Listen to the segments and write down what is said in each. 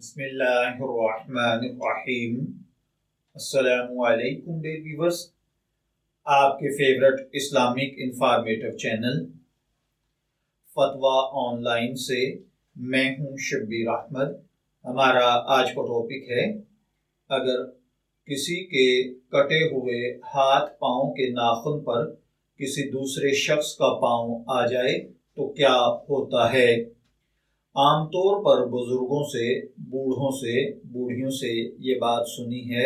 بسم اللہ الرحمن الرحیم۔ السلام علیکم ڈیئر ویورز، آپ کے فیورٹ اسلامک انفارمیٹو چینل فتویٰ آن لائن سے میں ہوں شبیر احمد۔ ہمارا آج کا ٹاپک ہے، اگر کسی کے کٹے ہوئے ہاتھ پاؤں کے ناخن پر کسی دوسرے شخص کا پاؤں آ جائے تو کیا ہوتا ہے؟ عام طور پر بزرگوں سے، بوڑھوں سے، بوڑھیوں سے یہ بات سنی ہے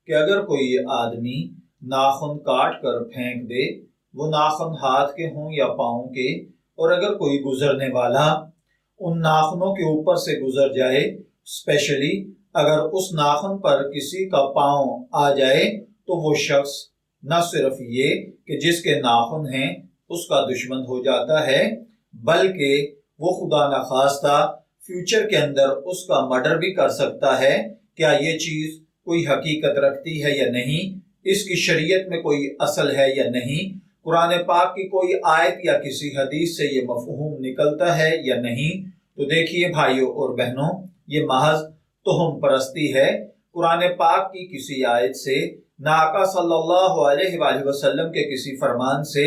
کہ اگر کوئی آدمی ناخن کاٹ کر پھینک دے، وہ ناخن ہاتھ کے ہوں یا پاؤں کے، اور اگر کوئی گزرنے والا ان ناخنوں کے اوپر سے گزر جائے، اسپیشلی اگر اس ناخن پر کسی کا پاؤں آ جائے، تو وہ شخص نہ صرف یہ کہ جس کے ناخن ہیں اس کا دشمن ہو جاتا ہے، بلکہ وہ خدا نخواستہ فیوچر کے اندر اس کا مرڈر بھی کر سکتا ہے۔ کیا یہ چیز کوئی حقیقت رکھتی ہے یا نہیں؟ اس کی شریعت میں کوئی اصل ہے یا نہیں؟ قرآن پاک کی کوئی آیت یا کسی حدیث سے یہ مفہوم نکلتا ہے یا نہیں؟ تو دیکھیے بھائیوں اور بہنوں، یہ محض توہم پرستی ہے۔ قرآن پاک کی کسی آیت سے، نہ آقا صلی اللہ علیہ وآلہ وسلم کے کسی فرمان سے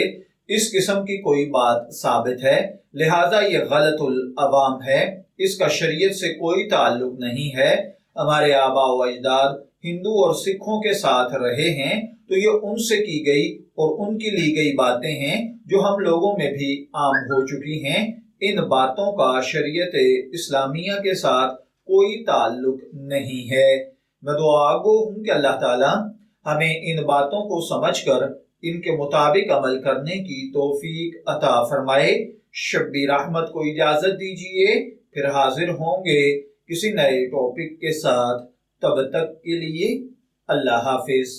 اس قسم کی کوئی بات ثابت ہے، لہٰذا یہ غلط العوام ہے، اس کا شریعت سے کوئی تعلق نہیں ہے۔ ہمارے آباء و اجداد ہندو اور سکھوں کے ساتھ رہے ہیں، تو یہ ان سے کی گئی اور ان کی لی گئی باتیں ہیں جو ہم لوگوں میں بھی عام ہو چکی ہیں۔ ان باتوں کا شریعت اسلامیہ کے ساتھ کوئی تعلق نہیں ہے۔ میں دعا گو ہوں کہ اللہ تعالیٰ ہمیں ان باتوں کو سمجھ کر ان کے مطابق عمل کرنے کی توفیق عطا فرمائے۔ شبیر احمد کو اجازت دیجیے، پھر حاضر ہوں گے کسی نئے ٹاپک کے ساتھ۔ تب تک کے لیے اللہ حافظ۔